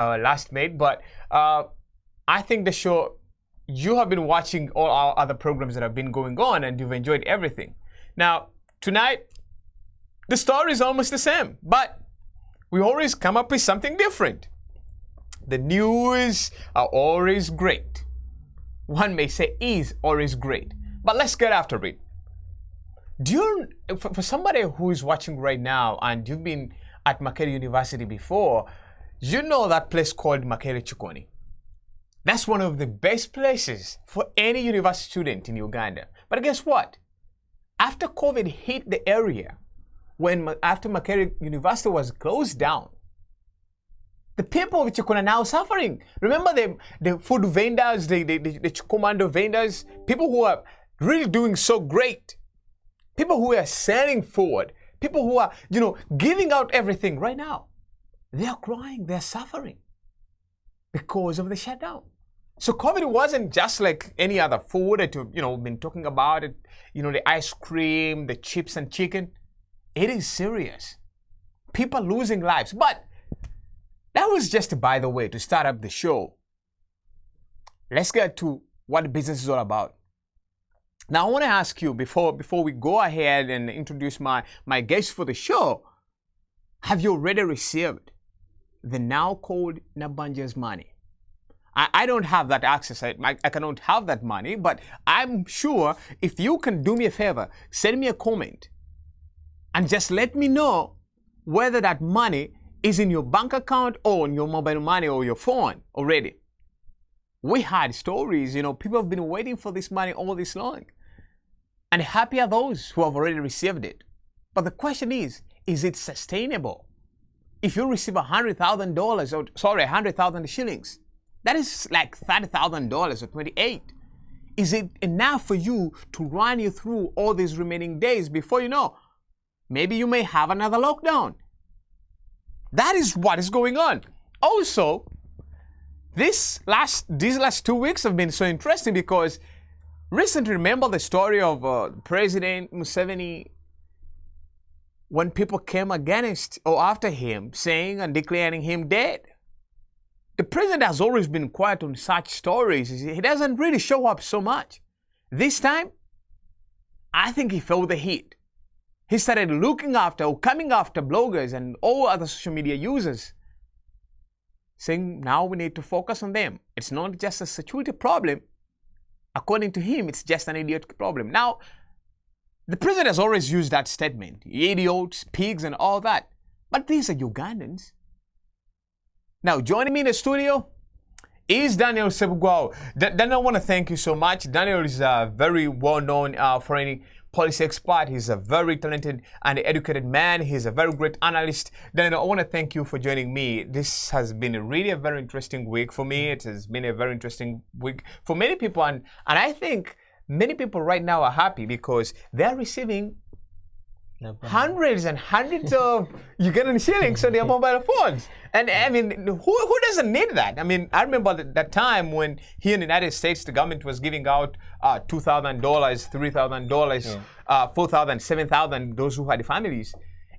last made, but I think the show, you have been watching all our other programs that have been going on and you've enjoyed everything. Now, tonight, the story is almost the same, but we always come up with something different. The news are always great. One may say is always great, but let's get after it. For somebody who is watching right now and you've been at Makerere University before, you know that place called Makerere Chikoni. That's one of the best places for any university student in Uganda. But guess what? After COVID hit the area, after Makerere University was closed down, the people of Chikoni are now suffering. Remember the food vendors, the Chikomando vendors, people who are really doing so great, people who are selling food, people who are, giving out everything right now. They are crying, they're suffering because of the shutdown. So COVID wasn't just like any other food that you've been talking about, it, the ice cream, the chips and chicken. It is serious. People losing lives. But that was just by the way to start up the show. Let's get to what the business is all about. Now I want to ask you before we go ahead and introduce my guest for the show, have you already received the now called Nabanja's money? I don't have that access. I cannot have that money, but I'm sure if you can do me a favor, send me a comment and just let me know whether that money is in your bank account or on your mobile money or your phone already. We had stories, people have been waiting for this money all this long. And happy are those who have already received it. But the question is it sustainable? If you receive $100,000 100,000 shillings, that is like $30,000 or 28. Is it enough for you to run you through all these remaining days before you know? Maybe you may have another lockdown. That is what is going on. Also, these last 2 weeks have been so interesting because recently, remember the story of President Museveni when people came against or after him, saying and declaring him dead? The president has always been quiet on such stories. He doesn't really show up so much. This time, I think he felt the heat. He started looking after or coming after bloggers and all other social media users, saying now we need to focus on them. It's not just a security problem. According to him, it's just an idiotic problem. Now, the president has always used that statement, idiots, pigs, and all that. But these are Ugandans. Now, joining me in the studio is Daniel Sebugwao. Daniel, I want to thank you so much. Daniel is a very well-known foreign policy expert. He's a very talented and educated man. He's a very great analyst. Daniel, I want to thank you for joining me. This has been really a very interesting week for me. It has been a very interesting week for many people. And I think many people right now are happy because they're receiving hundreds and hundreds of Ugandan shillings on their mobile phones. And I mean, who doesn't need that? I mean, I remember that time when here in the United States, the government was giving out $2,000, $3,000, $4,000, $7,000, those who had families.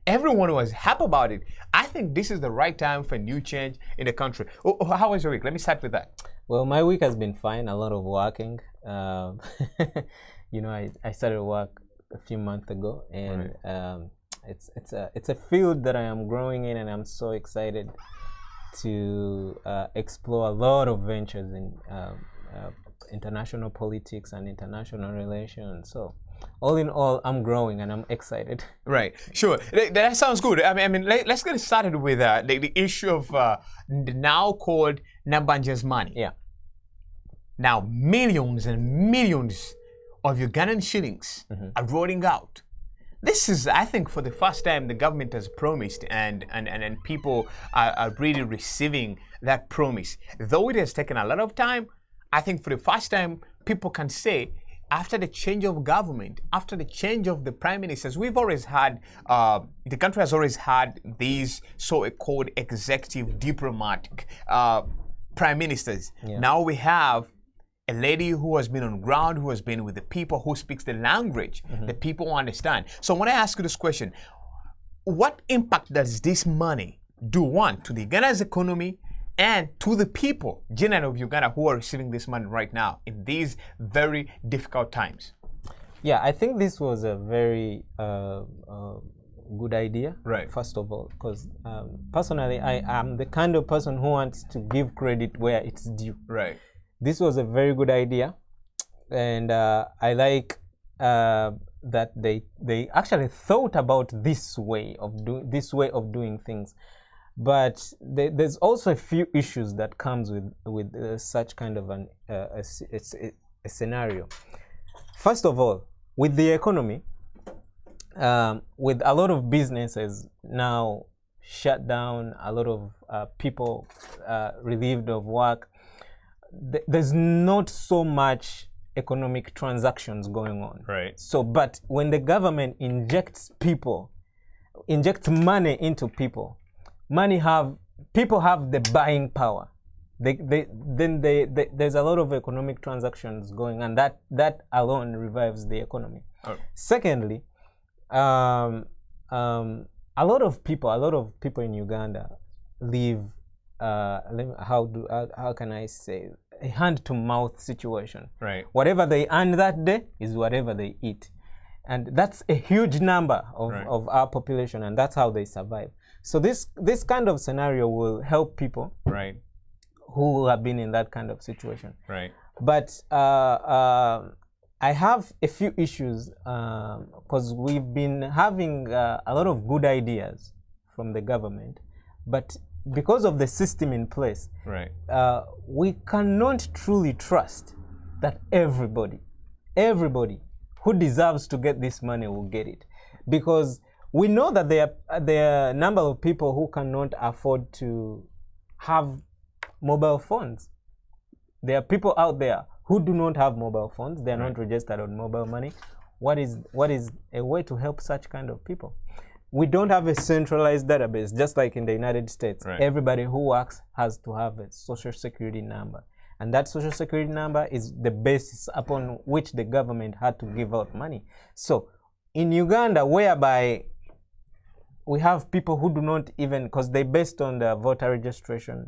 Everyone was happy about it. I think this is the right time for a new change in the country. How was your week? Let me start with that. Well, my week has been fine. A lot of working. I started work a few months ago, and right. It's a field that I am growing in, and I'm so excited to explore a lot of ventures in international politics and international relations. So, all in all, I'm growing and I'm excited. Right, sure. That sounds good. I mean, let's get started with the issue of the now called Nabanja's money. Yeah. Now, millions and millions of Ugandan shillings are rolling out. This is, I think, for the first time the government has promised, and people are really receiving that promise. Though it has taken a lot of time, I think for the first time people can say, after the change of government, after the change of the prime ministers, we've always had, the country has always had these so-called executive diplomatic prime ministers. Yeah. Now we have a lady who has been on ground, who has been with the people, who speaks the language that people understand. So when I ask you this question, what impact does this money do, one, to the Ghana's economy, and to the people, generally of Uganda, who are receiving this money right now in these very difficult times? Yeah, I think this was a very good idea, Right. first of all, because personally, I am the kind of person who wants to give credit where it's due. Right. This was a very good idea, and I like that they actually thought about this way of doing things. But there's also a few issues that comes with such kind of a scenario. First of all, with the economy, with a lot of businesses now shut down, a lot of people relieved of work, there's not so much economic transactions going on. Right. So, but when the government injects money into people, people have the buying power. There's a lot of economic transactions going, and that alone revives the economy. Oh. Secondly, a lot of people in Uganda live how can I say, a hand-to-mouth situation. Right. Whatever they earn that day is whatever they eat, and that's a huge number of our population, and that's how they survive. So this kind of scenario will help people, right, who have been in that kind of situation. Right. But I have a few issues because we've been having a lot of good ideas from the government, but because of the system in place, right, we cannot truly trust that everybody who deserves to get this money will get it, because we know that there are a number of people who cannot afford to have mobile phones. There are people out there who do not have mobile phones. They are not registered on mobile money. What is a way to help such kind of people? We don't have a centralized database, just like in the United States. Right. Everybody who works has to have a social security number. And that social security number is the basis upon which the government had to give out money. So in Uganda, whereby we have people who do not even, because they based on the voter registration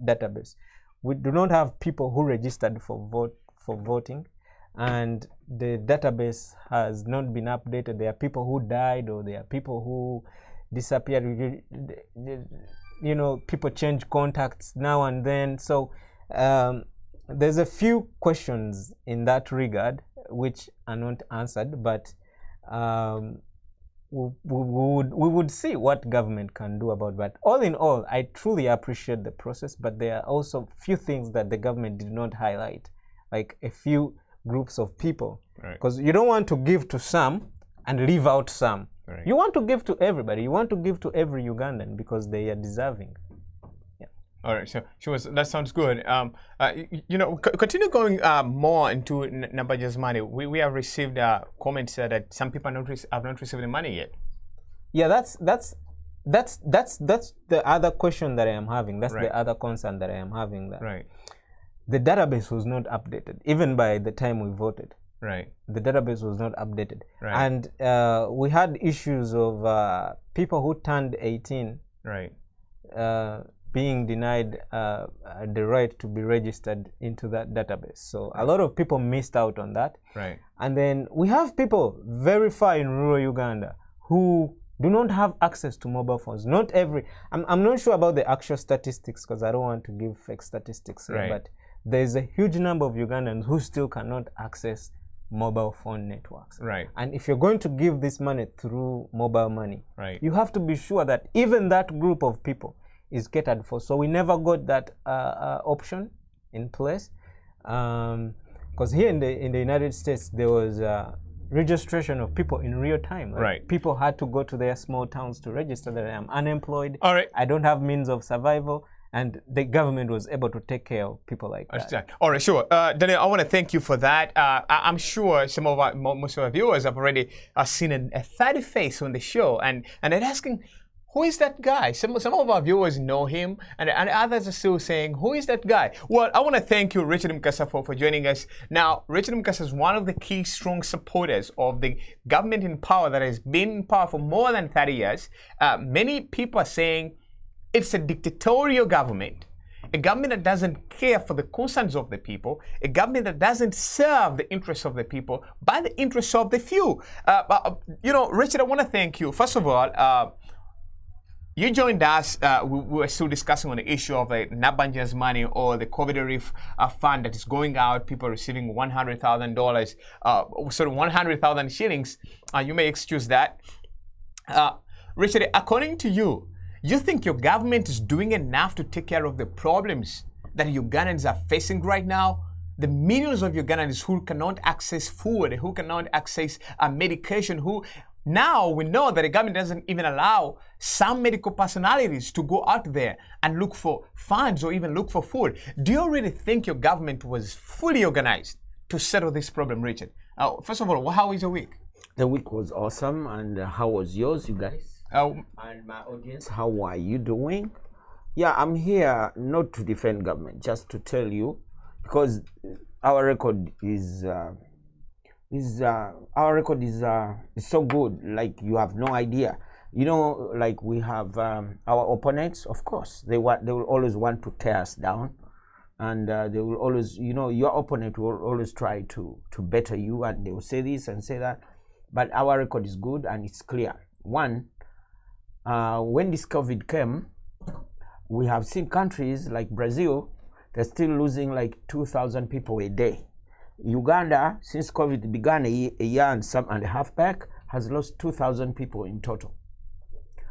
database, we do not have people who registered for voting, and the database has not been updated. There are people who died, or there are people who disappeared. You know, people change contacts now and then. So there's a few questions in that regard which are not answered, but we would see what government can do about that. All in all, I truly appreciate the process, but there are also few things that the government did not highlight, like a few groups of people, because you don't want to give to some and leave out some. Right. You want to give to everybody. You want to give to every Ugandan because they are deserving. Yeah. All right. So that sounds good. You know, continue going more into Nabanja's money. We have received comments that some people have not received the money yet. Yeah, that's the other question that I am having. That's the other concern that I am having. That the database was not updated even by the time we voted. Right. The database was not updated. Right. And we had issues of people who turned 18 being denied the right to be registered into that database. So a lot of people missed out on that. Right. And then we have people very far in rural Uganda who do not have access to mobile phones. Not every, I'm not sure about the actual statistics because I don't want to give fake statistics here, but there's a huge number of Ugandans who still cannot access mobile phone networks. Right. And if you're going to give this money through mobile money, you have to be sure that even that group of people is catered for. So we never got that option in place. Because here in the United States, there was registration of people in real time. Right. People had to go to their small towns to register that I am unemployed. All right. I don't have means of survival. And the government was able to take care of people like that. All right, sure. Daniel, I want to thank you for that. I'm sure most of our viewers have already seen a fatty face on the show, and they're asking, who is that guy? Some of our viewers know him, and others are still saying, who is that guy? Well, I want to thank you, Richard Mukasa, for joining us. Now, Richard Mukasa is one of the key strong supporters of the government in power that has been in power for more than 30 years. Many people are saying, it's a dictatorial government. a government that doesn't care for the concerns of the people, a government that doesn't serve the interests of the people, but the interests of the few. Richard, I want to thank you. First of all, you joined us. We were still discussing on the issue of Nabanja's money or the COVID relief fund that is going out. People receiving $100,000, 100,000 shillings. You may excuse that. Richard, according to you, you think your government is doing enough to take care of the problems that Ugandans are facing right now? The millions of Ugandans who cannot access food, who cannot access medication, who now we know that the government doesn't even allow some medical personalities to go out there and look for funds or even look for food. Do you really think your government was fully organized to settle this problem, Richard? First of all, how was your week? The week was awesome. And how was yours, you guys? And my audience, how are you doing? Yeah, I'm here not to defend government, just to tell you, because our record is so good, like you have no idea. You know, like we have our opponents, of course, they will always want to tear us down, and they will always, your opponent will always try to better you, and they will say this and say that. But our record is good and it's clear. One, when this COVID came, we have seen countries like Brazil, they're still losing like 2,000 people a day. Uganda, since COVID began a year and a half back, has lost 2,000 people in total.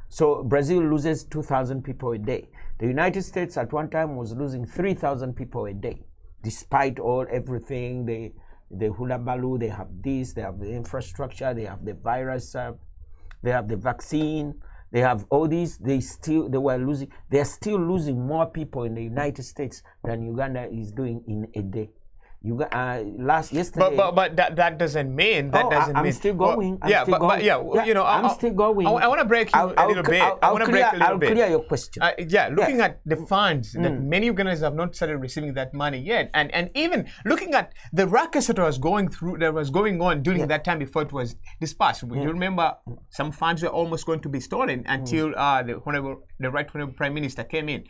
So Brazil loses 2,000 people a day. The United States at one time was losing 3,000 people a day, despite everything. The hula baloo, they have this, they have the infrastructure, they have the virus, they have the vaccine, they have all these. They are still losing more people in the United States than Uganda is doing in a day. Yesterday. But that doesn't mean I'm still going. I'm still going. I want to break you a little bit. I'll clear your question. Looking at the funds that many Ugandans have not started receiving that money yet, and even looking at the ruckus that was going on during that time before it was dispersed. You remember some funds were almost going to be stolen until the Right Honourable Prime Minister came in.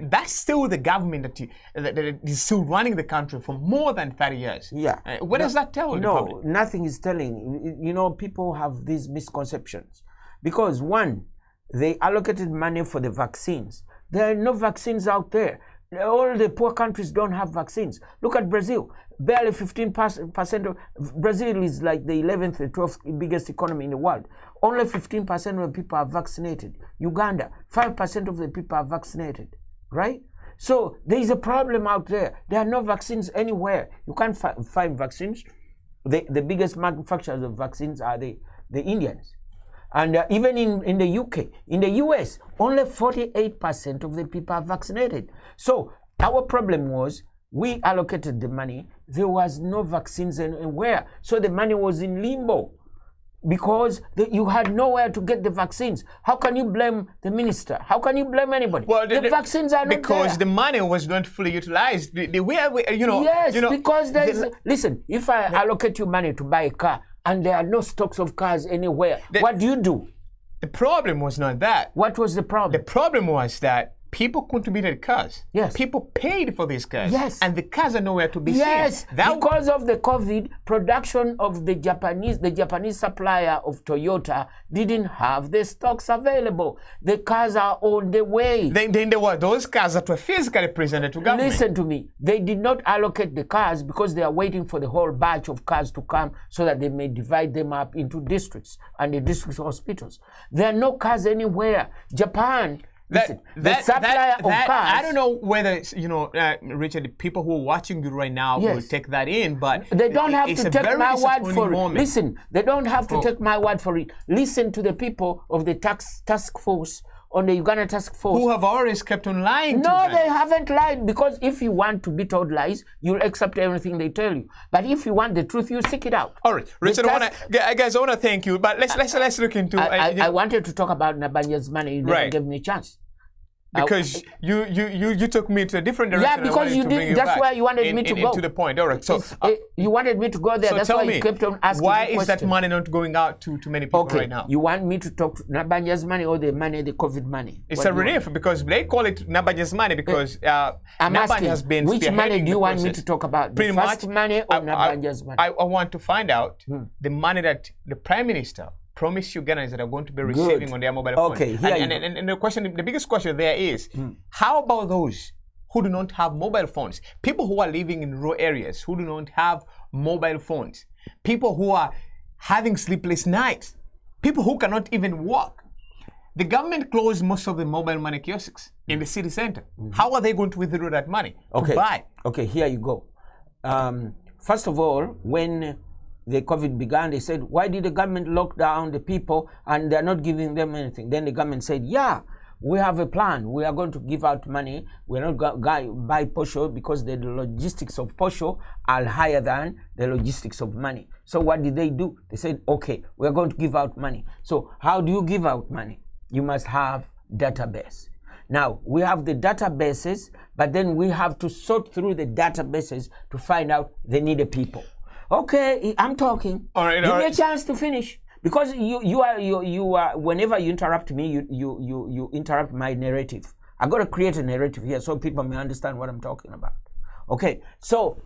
That's still the government that is still running the country for more than 30 years. Yeah. What does that tell the public? No, nothing is telling. People have these misconceptions. Because one, they allocated money for the vaccines. There are no vaccines out there. All the poor countries don't have vaccines. Look at Brazil. Barely 15% of Brazil is like the 11th or 12th biggest economy in the world. Only 15% of the people are vaccinated. Uganda, 5% of the people are vaccinated, right? So there is a problem out there. There are no vaccines anywhere. You can't find vaccines. The biggest manufacturers of vaccines are the Indians. And even in the UK, in the US, only 48% of the people are vaccinated. So our problem was we allocated the money. There was no vaccines anywhere. So the money was in limbo because you had nowhere to get the vaccines. How can you blame the minister? How can you blame anybody? Well, the vaccines are not there. Because the money was not fully utilized. Because there is... Listen, if I allocate you money to buy a car and there are no stocks of cars anywhere, what do? The problem was not that. What was the problem? The problem was that people contributed cars. Yes. People paid for these cars. Yes. And the cars are nowhere to be seen. Yes. Because of the COVID, production of the Japanese supplier of Toyota didn't have the stocks available. The cars are on the way. Then there were those cars that were physically presented to government. Listen to me. They did not allocate the cars because they are waiting for the whole batch of cars to come so that they may divide them up into districts and the district hospitals. There are no cars anywhere. Japan... the supplier of cars. I don't know whether, Richard, the people who are watching you right now will take that in, but they don't have to take my word for it. Listen, they don't have to take my word for it. Listen to the people of the task force, on the Uganda task force. Who have always kept on lying to No, they haven't lied, because if you want to be told lies, you'll accept everything they tell you. But if you want the truth, you seek it out. All right, Richard, I want to thank you, but let's look into... I wanted to talk about Nabanja's money. You never gave me a chance. Because you took me to a different direction. Yeah, because you did. That's where you wanted me to go. To the point. All right. So you wanted me to go there. So that's why you kept on asking. Why is that money not going out to many people right now? You want me to talk to Nabanja's money or the money, the COVID money? It's a relief because they call it Nabanja's money because Nabanja has been which money do you want me to talk about? Pretty the first much, money or Nabanja's money? I want to find out the money that the Prime Minister promised Ugandans that are going to be receiving on their mobile phone. Okay, and the question, the biggest question there is, how about those who do not have mobile phones? People who are living in rural areas who do not have mobile phones. People who are having sleepless nights. People who cannot even walk. The government closed most of the mobile money kiosks in the city center. How are they going to withdraw that money to buy? Okay, here you go. First of all, when the COVID began, they said, why did the government lock down the people and they're not giving them anything? Then the government said, yeah, we have a plan. We are going to give out money. We're not going to buy posho because the logistics of posho are higher than the logistics of money. So what did they do? They said, okay, we're going to give out money. So how do you give out money? You must have database. Now, we have the databases, but then we have to sort through the databases to find out the needed people. Okay, I'm talking. All right, Give me a chance to finish. Because you are whenever you interrupt me, you interrupt my narrative. I got to create a narrative here so people may understand what I'm talking about. Okay, so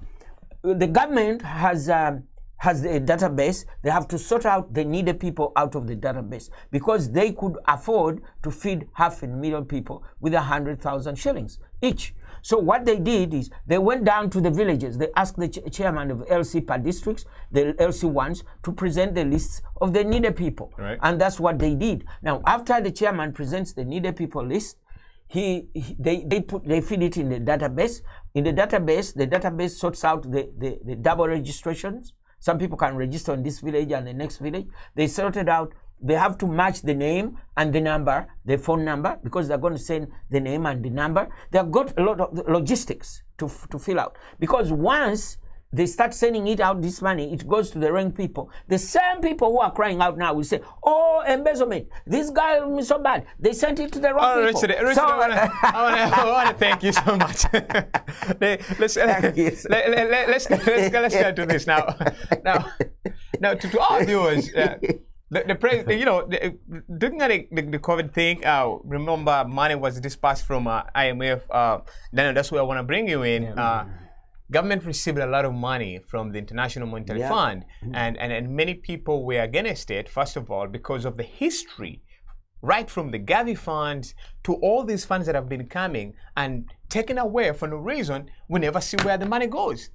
the government has a database. They have to sort out the needed people out of the database because they could afford to feed 500,000 people with 100,000 shillings each. So what they did is they went down to the villages. They asked the chairman of LC per districts, the LC ones, to present the lists of the needed people. Right. And that's what they did. Now, after the chairman presents the needed people list, they feed it in the database. In the database sorts out the double registrations. Some people can register in this village and the next village. They sorted out. They have to match the name and the number, the phone number, because they're going to send the name and the number. They've got a lot of logistics to fill out. Because once they start sending it out, this money, it goes to the wrong people. The same people who are crying out now will say, oh, embezzlement, this guy is so bad. They sent it to the wrong people. Richard, I want to thank you so much. Let's get to this now. Now, to our viewers, the president, looking at the COVID thing, remember money was dispersed from IMF. Daniel, that's where I want to bring you in. Government received a lot of money from the International Monetary Fund, and many people were against it, first of all, because of the history, right from the Gavi funds to all these funds that have been coming and taken away for no reason. We never see where the money goes.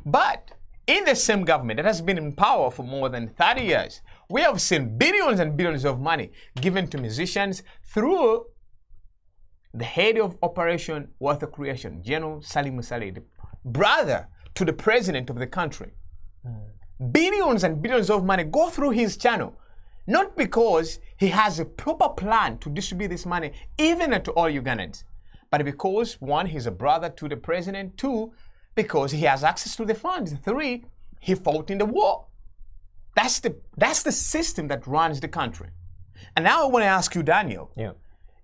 But in the same government that has been in power for more than 30 years, we have seen billions and billions of money given to musicians through the head of Operation Wealth Creation, General Salim Saleh, brother to the president of the country. Billions and billions of money go through his channel, not because he has a proper plan to distribute this money even to all Ugandans, but because, one, he's a brother to the president, two, because he has access to the funds, three, he fought in the war. That's the system that runs the country. And now I want to ask you, Daniel,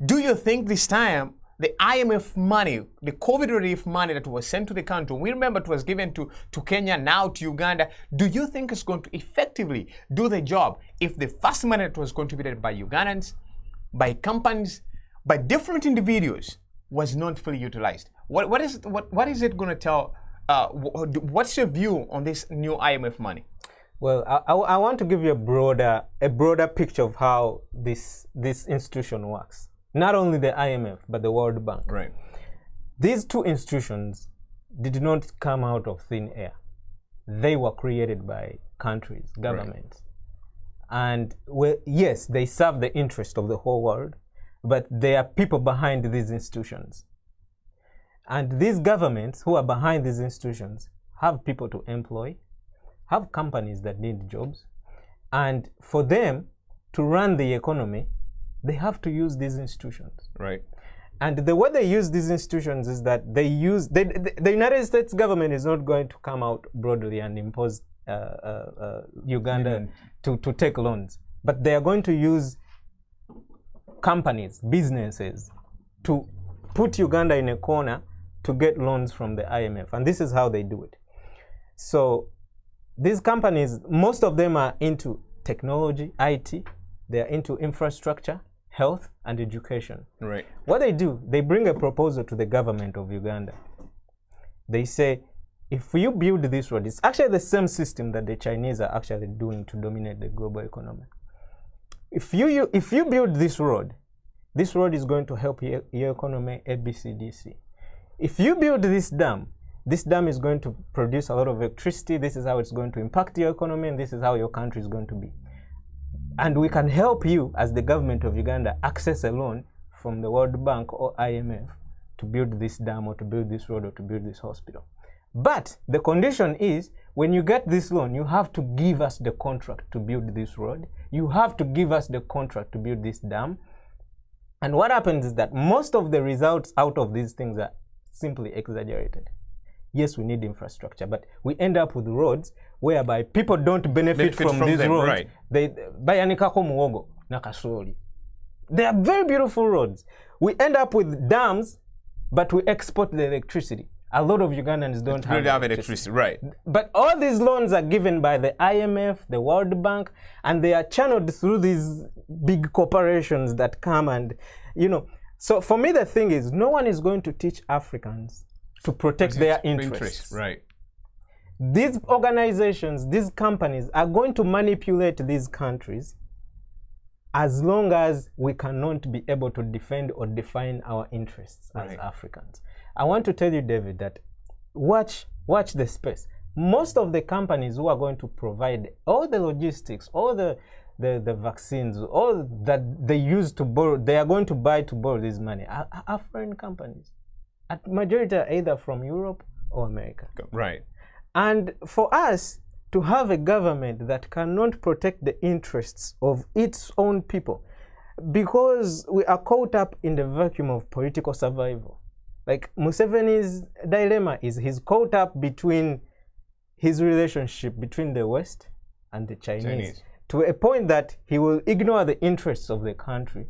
do you think this time the IMF money, the COVID relief money that was sent to the country, we remember it was given to Kenya, now to Uganda, do you think it's going to effectively do the job if the first money that was contributed by Ugandans, by companies, by different individuals was not fully utilized? What is it going to tell? What's your view on this new IMF money? Well, I want to give you a broader picture of how this institution works. Not only the IMF, but the World Bank. Right. These two institutions did not come out of thin air. They were created by countries, governments. Right. And yes, they serve the interest of the whole world, but there are people behind these institutions. And these governments who are behind these institutions have people to employ, have companies that need jobs, and for them to run the economy, they have to use these institutions. Right. And the way they use these institutions is that the United States government is not going to come out broadly and impose Uganda to take loans, but they are going to use companies, businesses, to put Uganda in a corner to get loans from the IMF. And this is how they do it. So these companies, most of them are into technology, IT, they're into infrastructure, health, and education. Right. What they do, they bring a proposal to the government of Uganda. They say, if you build this road, it's actually the same system that the Chinese are actually doing to dominate the global economy. If you build this road is going to help your economy ABCDC. If you build this dam is going to produce a lot of electricity. This is how it's going to impact your economy, and this is how your country is going to be. And we can help you, as the government of Uganda, access a loan from the World Bank or IMF to build this dam or to build this road or to build this hospital. But the condition is, when you get this loan, you have to give us the contract to build this road. You have to give us the contract to build this dam. And what happens is that most of the results out of these things are simply exaggerated. Yes, we need infrastructure, but we end up with roads whereby people don't benefit from these roads. Right. They are very beautiful roads. We end up with dams, but we export the electricity. A lot of Ugandans don't have electricity. Right. But all these loans are given by the IMF, the World Bank, and they are channeled through these big corporations that come and, So for me, the thing is, no one is going to teach Africans to protect their interests. Right. These organizations, these companies are going to manipulate these countries as long as we cannot be able to defend or define our interests as Africans. I want to tell you, David, that watch the space. Most of the companies who are going to provide all the logistics, all the vaccines, all that they use to borrow, they are going to buy to borrow this money are foreign companies. A majority are either from Europe or America. Right. And for us to have a government that cannot protect the interests of its own people, because we are caught up in the vacuum of political survival. Like Museveni's dilemma is he's caught up between his relationship between the West and the Chinese. To a point that he will ignore the interests of the country.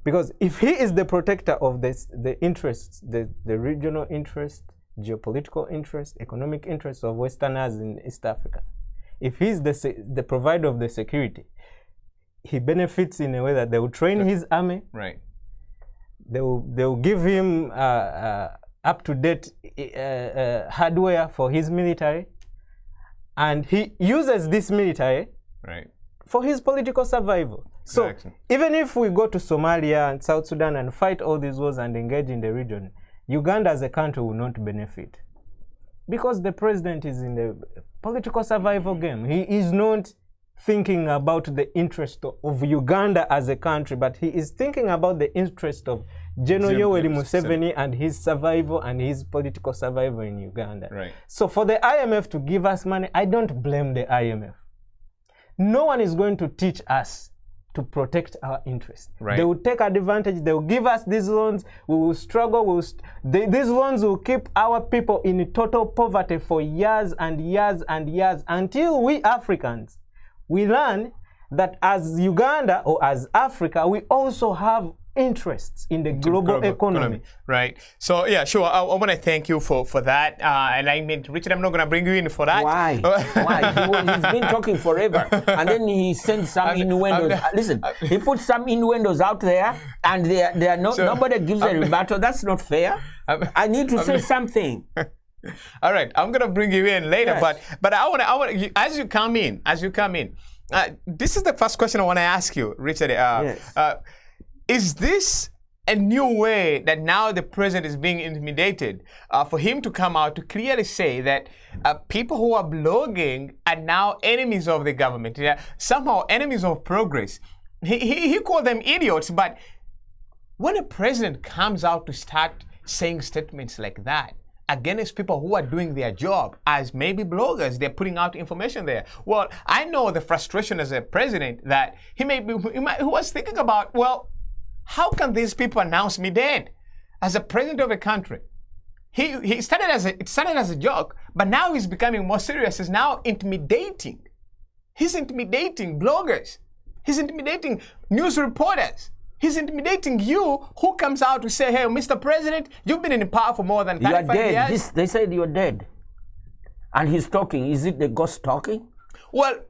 Because if he is the protector of the interests, the regional interests, geopolitical interests, economic interests of Westerners in East Africa, if he's the provider of the security, he benefits in a way that they will train his army. Right. They will give him up-to-date hardware for his military, and he uses this military for his political survival. Exactly. So even if we go to Somalia and South Sudan and fight all these wars and engage in the region, Uganda as a country will not benefit. Because the president is in the political survival game. He is not thinking about the interest of Uganda as a country, but he is thinking about the interest of General Yoweri Museveni and his survival and his political survival in Uganda. Right. So for the IMF to give us money, I don't blame the IMF. No one is going to teach us to protect our interests. Right. They will take advantage. They will give us these loans. We will struggle. These loans will keep our people in total poverty for years and years and years until we Africans, we learn that as Uganda or as Africa, we also have interests in the global economy. Right. So, yeah, sure. I want to thank you for that. And I mean, Richard, I'm not going to bring you in for that. Why? Why? He's been talking forever. And then he sends some innuendos. Listen, he puts some innuendos out there, and they are not, nobody gives a rebuttal. That's not fair. I need to say something. All right. I'm going to bring you in later. Yes. But I want to, as you come in, this is the first question I want to ask you, Richard. Yes. Is this a new way that now the president is being intimidated for him to come out to clearly say that people who are blogging are now enemies of the government, somehow enemies of progress? He called them idiots, but when a president comes out to start saying statements like that against people who are doing their job as maybe bloggers, they're putting out information there. Well, I know the frustration as a president that he was thinking about, well, how can these people announce me dead as a president of a country? It started as a joke, but now he's becoming more serious. He's now intimidating. He's intimidating bloggers. He's intimidating news reporters. He's intimidating you, who comes out to say, hey, Mr. President, you've been in power for more than 35 You are dead. years. They said you're dead. And he's talking. Is it the ghost talking? Well,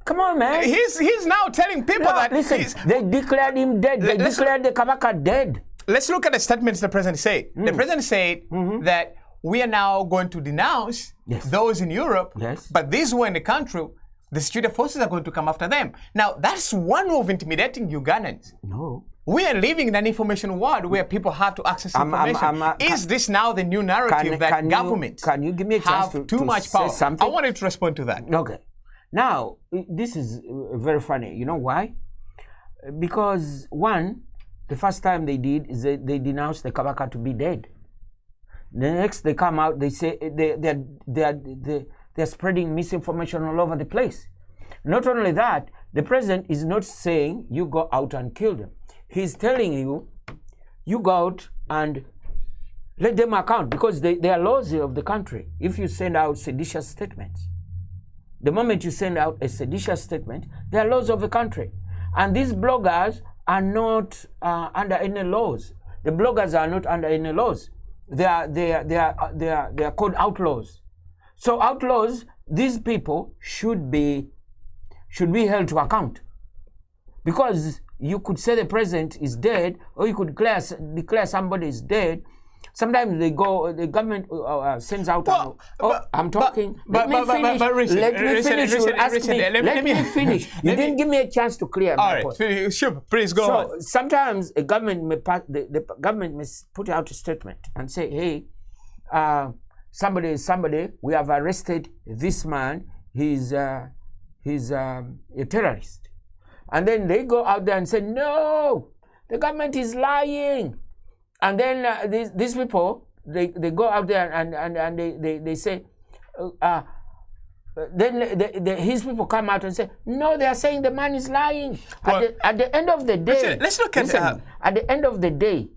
come on, man. He's now telling people No, that... listen, they declared him dead. They declared the Kabaka dead. Let's look at the statements the president said. The president said that we are now going to denounce those in Europe, but these who are in the country, the security forces are going to come after them. Now, that's one way of intimidating Ugandans. No. We are living in an information world where people have to access information. Is this now the new narrative that governments can you give me a chance have to too much power? Something? I wanted to respond to that. Okay. Now, this is very funny. You know why? Because one, the first time they did is they denounced the Kabaka to be dead. The next they come out, they say they're spreading misinformation all over the place. Not only that, the president is not saying you go out and kill them. He's telling you, you go out and let them account, because they are laws of the country. If you send out seditious statements, the moment you send out a seditious statement, they are laws of the country. And these bloggers are not under any laws. The bloggers are not under any laws. They are called outlaws. So outlaws, these people should be held to account, because you could say the president is dead, or you could declare somebody is dead. Sometimes the government sends out. I'm talking. Let me finish. Let me finish. You ask me. Let me finish. You didn't give me a chance to clear my point. All right, sure. Please go on. So sometimes a government the government may put out a statement and say, "Hey, somebody, we have arrested this man. He's a terrorist." And then they go out there and say, "No, the government is lying." And then these people, they go out there and they say, then his people come out and say, "No, they are saying the man is lying." Well, at the end of the day, let's look at at the end of the day,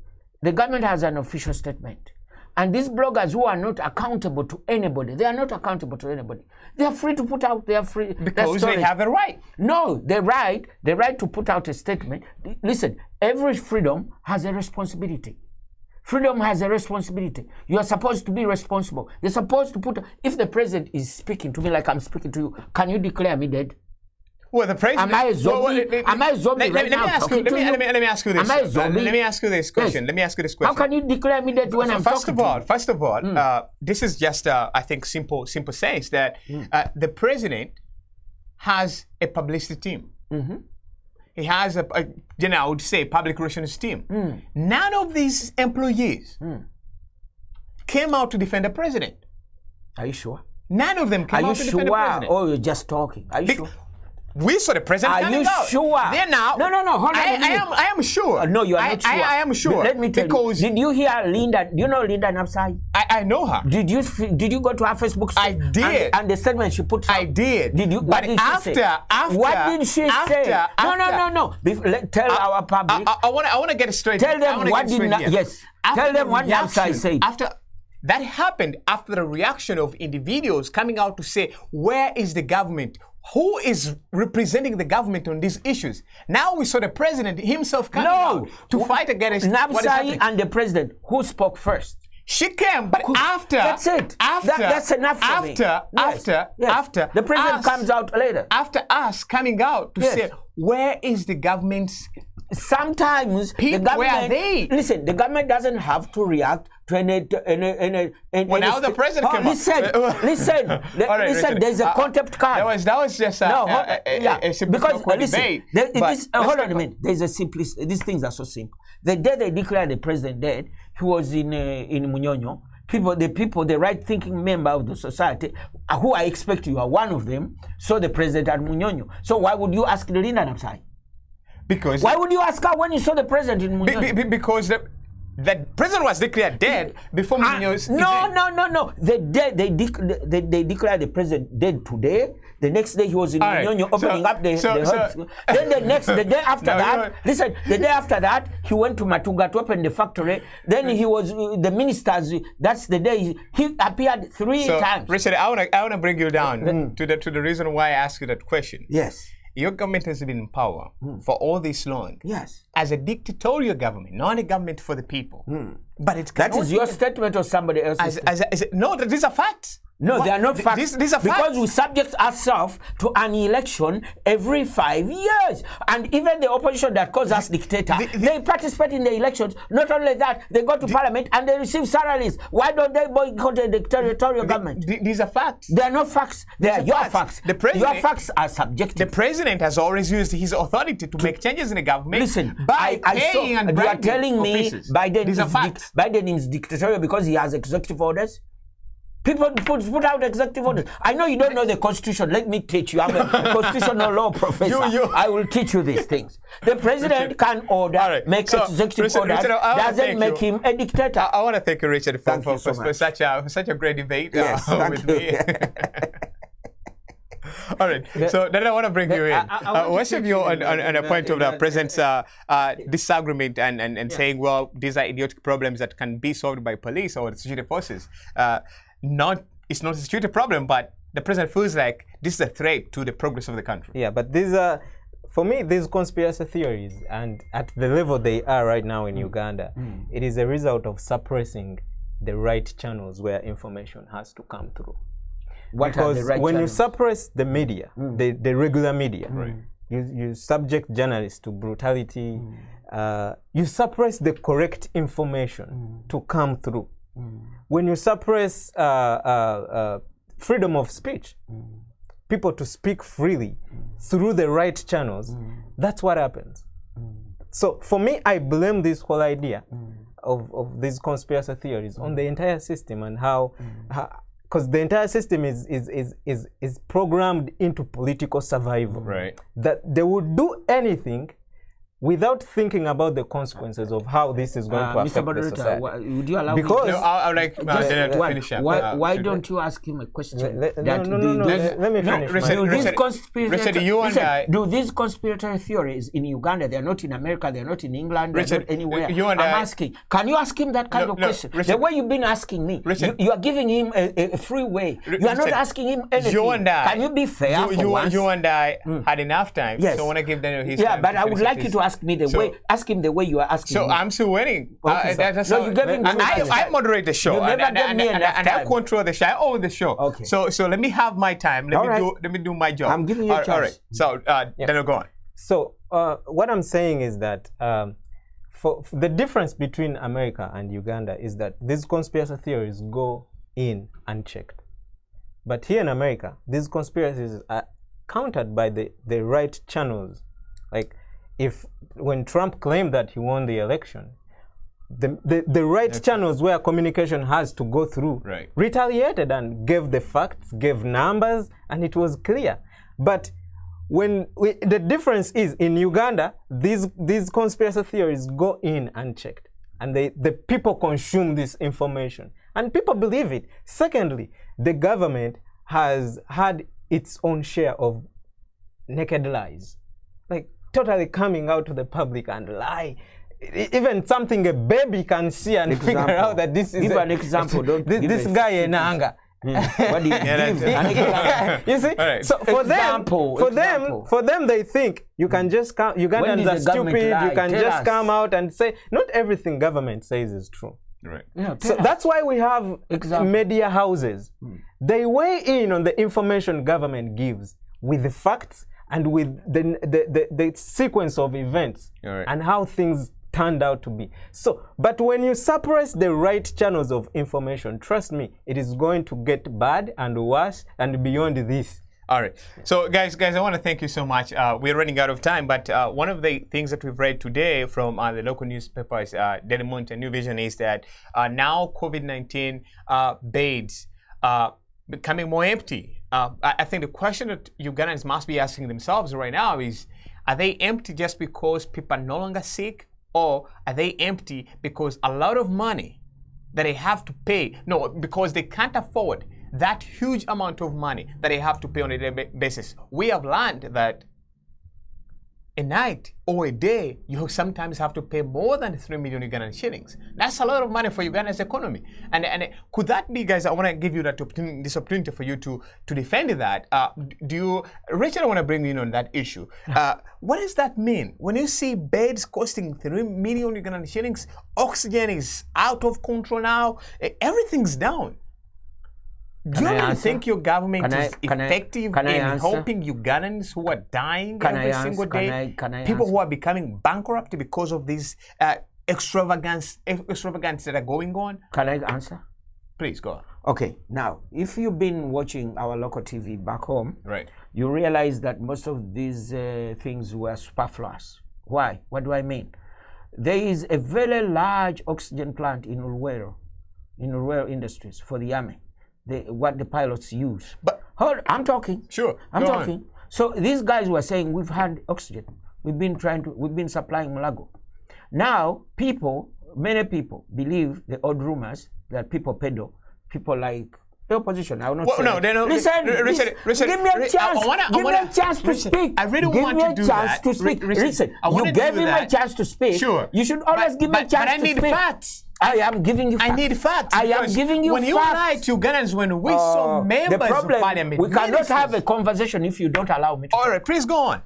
the government has an official statement. And these bloggers who are not accountable to anybody, they are not accountable to anybody. They are free to put out because they have a right. No, the right to put out a statement. Listen, every freedom has a responsibility. Freedom has a responsibility. You are supposed to be responsible. You're supposed to put. If the president is speaking to me like I'm speaking to you, can you declare me dead? Well, the president. Am I a zombie? Am I a zombie right now? Let me ask you this. Am I a zombie? Let me ask you this question. Yes. Let me ask you this question. How can you declare me dead when I'm talking to you? First of all, this is just I think simple sense that the president has a publicity team. Mm-hmm. He has I would say public relations team. None of these employees came out to defend the president. Are you sure? None of them came out to defend the president. Or you're just talking? Are you sure? We saw the president coming out. Are you sure? They're now. No. Hold on. I am sure. No, you are not sure. I am sure. Let me tell you. Did you hear Linda? Do you know Linda Napsai? I know her. Did you go to her Facebook? I did. And the statement she put out? I did. Did you? But after, what did she say? No. Tell our public. I want to get it straight. Tell them what did not. Yes. Tell them what Napsai said. That happened after the reaction of individuals coming out to say, where is the government? Who is representing the government on these issues? Now we saw the president himself coming out to fight against Napsai and the president. Who spoke first? She came, but after. That's it. That's enough for me. After the president comes out later. After us coming out to say, where is the government's? Sometimes the government. Where are they? Listen, the government doesn't have to react to any. Well, now the president came up. Listen. There's a contempt card. That was just a simple debate. Hold on a minute. There's a simplest. These things are so simple. The day they declared the president dead, he was in Munyonyo. The right-thinking member of the society, who I expect you are one of them, saw the president at Munyonyo. So why would you ask Linda Napsai? Because why would you ask her when you saw the president in Munyonyo? Because the president was declared dead before Munyonyo's No. The day they declared the president dead today. The next day he was in Munyonyo opening up the Then the day after that, the day after that he went to Matunga to open the factory. Then he was the ministers. That's the day he appeared 3 times. Richard, I want to bring you down to the reason why I asked you that question. Yes. your government has been in power for all this long. Yes. As a dictatorial government, not a government for the people. But it That is your statement or somebody else's? No, these are facts. No, they are not facts. These are facts. Because we subject ourselves to an election every 5 years. And even the opposition that calls us dictator, they participate in the elections. Not only that, they go to parliament and they receive salaries. Why don't they boycott the dictatorial government? These are facts. They are not facts. They are your facts. Your facts are subjective. The president has always used his authority to make changes in the government. Listen, by paying and you are telling me officials. Biden is dictatorial because he has executive orders? People put out executive orders. I know you don't know the Constitution. Let me teach you. I'm a constitutional law professor. I will teach you these things. The president can order, make executive orders. Doesn't make him a dictator. I want to thank you, Richard, for such a great debate with me. All right. So then I want to bring you in. What's your view on a point of the president's disagreement and saying, well, these are idiotic problems that can be solved by police or the security forces? It's not a security problem, but the president feels like this is a threat to the progress of the country. Yeah, but these are, for me, these conspiracy theories, and at the level they are right now in Uganda, it is a result of suppressing the right channels where information has to come through. Because when you suppress the media, the regular media, you subject journalists to brutality, you suppress the correct information to come through. When you suppress freedom of speech, people to speak freely through the right channels, that's what happens. So for me, I blame this whole idea of these conspiracy theories on the entire system and how because the entire system is programmed into political survival. Right. That they would do anything without thinking about the consequences of how this is going to affect the society. Would you allow because me? No, I would like Daniel to finish up. Why don't you ask him a question? Let me finish. Do these conspiratorial theories in Uganda, they are not in America, they are not in England, they are not anywhere. I'm asking, can you ask him that kind of question? The way you've been asking me, you are giving him a free way. You are not asking him anything. Can you be fair for once? You and I had enough time, so I want to give Daniel his time. Yeah, but I would like you to ask me ask him the way you are asking me. So I'm still waiting. No, you gave him I moderate the show. You never gave me enough time. I control the show. I own the show. Okay. So let me have my time. Let me do my job. I'm giving you a chance. All right. So then go on. So what I'm saying is that for the difference between America and Uganda is that these conspiracy theories go in unchecked. But here in America, these conspiracies are countered by the right channels. Like when Trump claimed that he won the election, the right channels where communication has to go through retaliated and gave the facts, gave numbers, and it was clear. But the difference is in Uganda, these conspiracy theories go in unchecked, and the people consume this information, and people believe it. Secondly, the government has had its own share of naked lies, like totally coming out to the public and lie. Even something a baby can see and figure out that this is give an example. Don't this guy in anger. What do you You see? Right. So for them, they think you can just come. Ugandans are stupid. You can just come out and say not everything government says is true. Right. Yeah, so that's why we have media houses. They weigh in on the information government gives with the facts and with the sequence of events and how things turned out to be. So, but when you suppress the right channels of information, trust me, it is going to get bad and worse and beyond this. All right. So, guys, I want to thank you so much. We're running out of time, but one of the things that we've read today from the local newspapers, Daily Monitor and New Vision, is that now COVID-19 beds becoming more empty. I think the question that Ugandans must be asking themselves right now is, are they empty just because people are no longer sick, or are they empty because a lot of money that they have to pay, because they can't afford that huge amount of money that they have to pay on a daily basis? We have learned that a night or a day, you sometimes have to pay more than 3 million Ugandan shillings. That's a lot of money for Uganda's economy. And could that be, guys, I want to give you that this opportunity for you to defend that. Richard, I want to bring you in on that issue. What does that mean? When you see beds costing 3 million Ugandan shillings, oxygen is out of control now, everything's down. Do you really think your government is effective in helping Ugandans who are dying every single day? People who are becoming bankrupt because of these extravagance that are going on? Can I answer? Please go on. Okay, now, if you've been watching our local TV back home, right, you realize that most of these things were superfluous. Why? What do I mean? There is a very large oxygen plant in Ulwero Industries for the army. What the pilots use. But I'm talking. Sure. I'm talking. On. So these guys were saying we've had oxygen. We've been supplying Mulago. Now many people believe the odd rumors that people peddle. People like the opposition. I will not say. No, they don't. Listen, Richard, give me a chance. Give me a chance to speak. I really want to do that. To speak. Listen, you gave him a chance to speak. Sure. You should always give me a chance to speak. But I need facts. I am giving you facts. I need facts. I am giving you facts. When you lie to Ugandans, when we saw members of parliament, we cannot have a conversation if you don't allow me to. All right, please go on.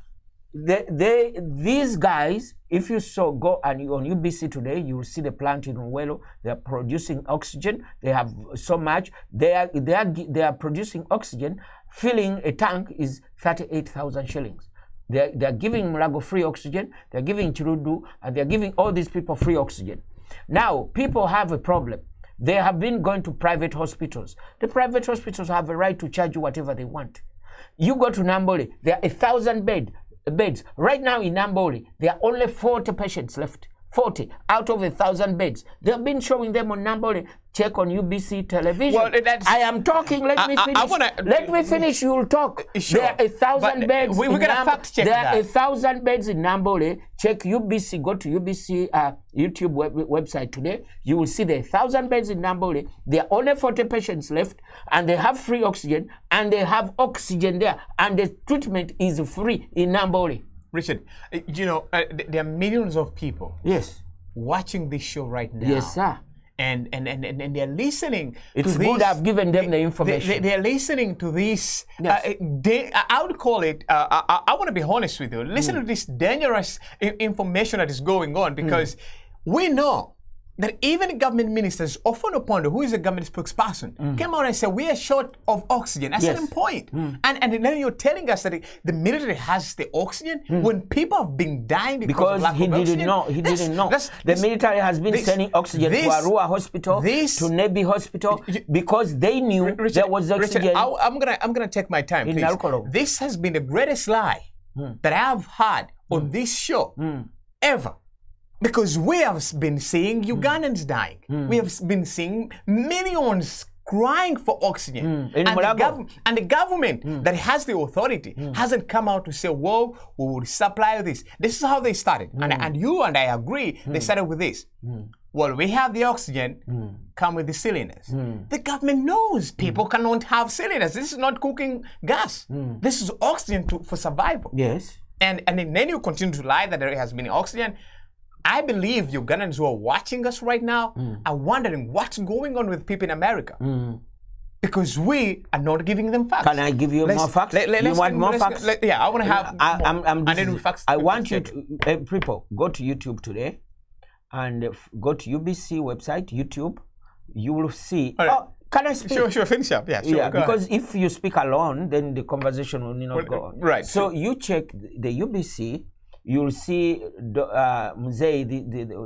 These guys, if you go on UBC today, you will see the plant in Nwelo. They are producing oxygen. They have so much. They are producing oxygen. Filling a tank is 38,000 shillings. They are giving Mulago free oxygen. They are giving Chirudu, and they are giving all these people free oxygen. Now, people have a problem. They have been going to private hospitals. The private hospitals have a right to charge you whatever they want. You go to Nambole, there are 1,000 beds. Right now in Nambole, there are only 40 patients left. 40 out of 1,000 beds. They have been showing them on Nambole. Check on UBC television. Well, I am talking. Let me finish. Let me finish. You will talk. Sure. There are 1,000 beds. We're going to fact check that. There are 1,000 beds in Nambole. Check UBC. Go to UBC YouTube website today. You will see the 1,000 beds in Nambole. There are only 40 patients left, and they have free oxygen, and they have oxygen there, and the treatment is free in Nambole. Richard, there are millions of people watching this show right now. Yes, sir. And they're listening to this. It's good I've given them the information. They're listening to this. Yes. I would call it, I want to be honest with you, listen to this dangerous information that is going on, because we know that even government ministers, Ofonopondo, who is a government spokesperson, came out and said, we are short of oxygen at a certain point. And then you're telling us that the military has the oxygen when people have been dying because of lack of oxygen. He didn't know. The military has been sending oxygen to Arua Hospital, to Nebi Hospital, because they knew there was oxygen. Richard, I'm gonna take my time, please. This has been the greatest lie that I've had on this show ever. Because we have been seeing Ugandans dying. We have been seeing millions crying for oxygen. And the government that has the authority hasn't come out to say, well, we will supply this. This is how they started. And you and I agree, they started with this. Well, we have the oxygen, come with the cylinders. The government knows people cannot have cylinders. This is not cooking gas. This is oxygen for survival. Yes. And then you continue to lie that there has been oxygen. I believe Ugandans who are watching us right now are wondering what's going on with people in America. Because we are not giving them facts. Can I give you more facts? You want more facts? Yeah, I want to have facts. I want you to, people, go to YouTube today and go to UBC website, YouTube. You will see. Right. Oh, can I speak? Sure, finish up. Yeah, sure. Yeah, because if you speak alone, then the conversation will not go on. Right. So you check the UBC. You'll see Mzee,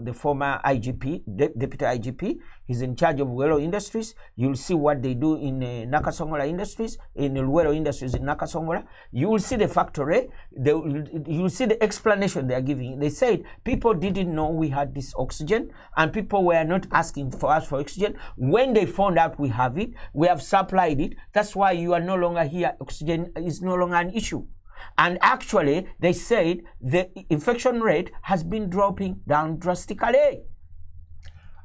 the former IGP, deputy IGP. He's in charge of Luwero Industries. You'll see what they do in Nakasongola Industries, in Luwero Industries in Nakasongola. You will see the factory. You'll see the explanation they are giving. They said people didn't know we had this oxygen, and people were not asking for us for oxygen. When they found out we have it, we have supplied it. That's why you are no longer here. Oxygen is no longer an issue. And actually, they said the infection rate has been dropping down drastically.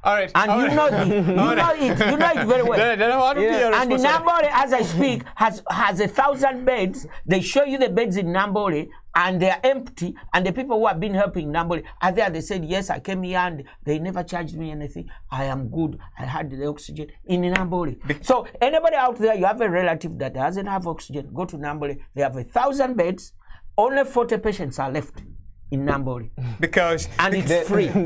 All right. And all you right. know it. You know it very well. Then I want to be a And responsible. Nambole, as I speak, has 1,000 beds. They show you the beds in Nambole, and they are empty. And the people who have been helping Nambole are there. They said, yes, I came here and they never charged me anything. I am good. I had the oxygen in Nambole. So anybody out there, you have a relative that doesn't have oxygen, go to Nambole. They have 1,000 beds. Only 40 patients are left in Nambole. And it's free. I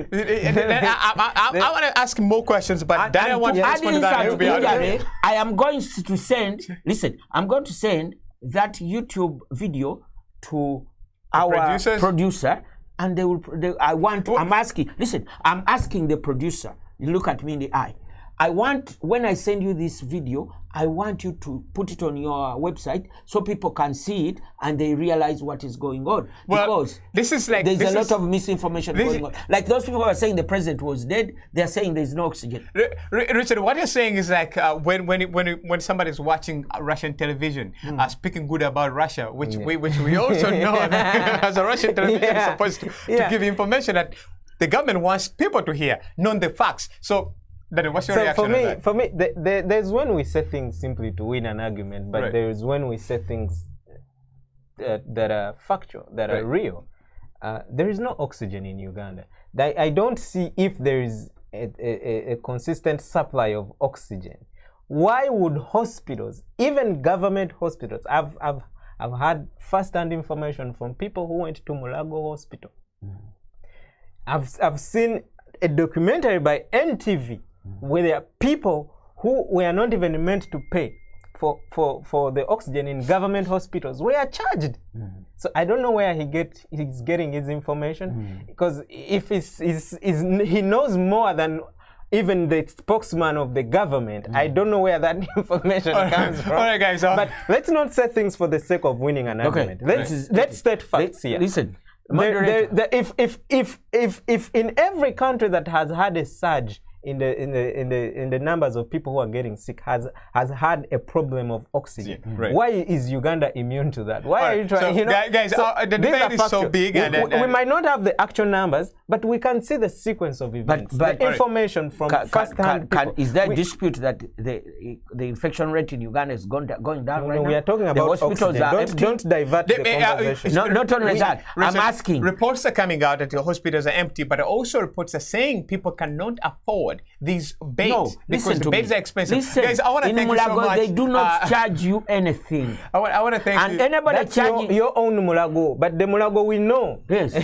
want to ask more questions, but then I want to respond to that. It will be out of it. I am going to send, listen, I'm going to send that YouTube video to our producer, and I'm asking the producer, you look at me in the eye. When I send you this video, I want you to put it on your website so people can see it and they realize what is going on. Well, because this is like there's a lot of misinformation going on. Like those people who are saying the president was dead, they're saying there's no oxygen. Richard, what you're saying is like when somebody's watching Russian television, speaking good about Russia, which we also know as a Russian television is supposed to give information that the government wants people to hear, not the facts. So what's your reaction on that? For me, there's when we say things simply to win an argument, but there's when we say things that are factual, that are real. There is no oxygen in Uganda. I don't see if there is a consistent supply of oxygen. Why would hospitals, even government hospitals, I've had first-hand information from people who went to Mulago Hospital. I've seen a documentary by NTV where there are people who were not even meant to pay for the oxygen in government hospitals were charged. So I don't know where he's getting his information, because if he knows more than even the spokesman of the government, I don't know where that information comes from. All right, guys. But let's not say things for the sake of winning an argument. Let's state facts here. Listen. If in every country that has had a surge in the numbers of people who are getting sick has had a problem of oxygen, why is Uganda immune to that? Why are you trying? So, guys, the debate is so big, we might not have the actual numbers, but we can see the sequence of events, the information from first-hand people. Is there a dispute that the infection rate in Uganda is going down right now? We are talking about oxygen. Don't divert the conversation. Not only that, I'm asking. Reports are coming out that the hospitals are empty, but also reports are saying people cannot afford these beds because the beds are expensive. Listen, guys, I want to thank you so much. They do not charge you anything. I want to thank you. And anybody charging your own Mulago, but the Mulago we know. Yes. All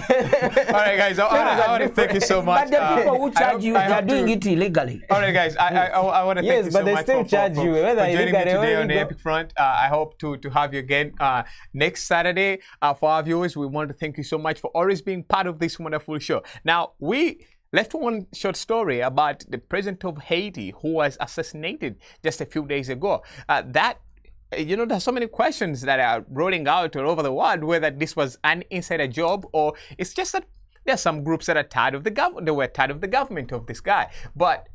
right, guys. I want to thank you so much. But the people who charge you, they are doing it illegally. All right, guys. I want to thank you so much for joining me today on the Epic Front. I hope to have you again next Saturday. For our viewers, we want to thank you so much for always being part of this wonderful show. Now, we left one short story about the president of Haiti who was assassinated just a few days ago. There's so many questions that are rolling out all over the world whether this was an insider job or it's just that there's some groups that are tired of the government. They were tired of the government of this guy. But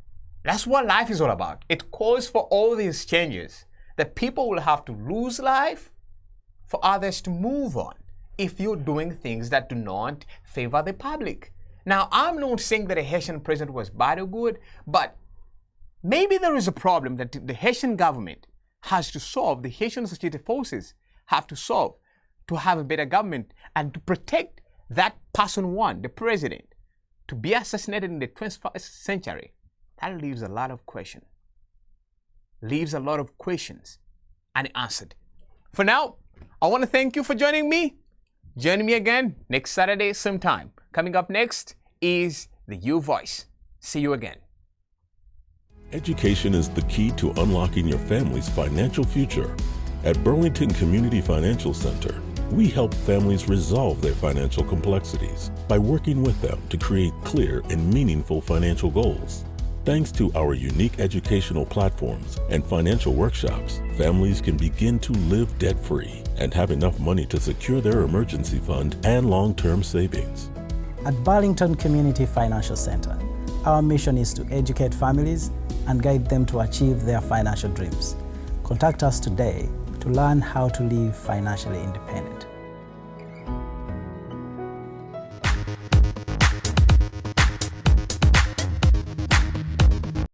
that's what life is all about. It calls for all these changes. That people will have to lose life for others to move on if you're doing things that do not favor the public. Now, I'm not saying that the Haitian president was bad or good, but maybe there is a problem that the Haitian government has to solve, the Haitian security forces have to solve to have a better government and to protect that person one, the president, to be assassinated in the 21st century. That leaves a lot of questions. Unanswered. For now, I want to thank you for joining me. Join me again next Saturday, same time. Coming up next is the U Voice. See you again. Education is the key to unlocking your family's financial future. At Burlington Community Financial Center, we help families resolve their financial complexities by working with them to create clear and meaningful financial goals. Thanks to our unique educational platforms and financial workshops, families can begin to live debt-free and have enough money to secure their emergency fund and long-term savings. At Burlington Community Financial Center, our mission is to educate families and guide them to achieve their financial dreams. Contact us today to learn how to live financially independent.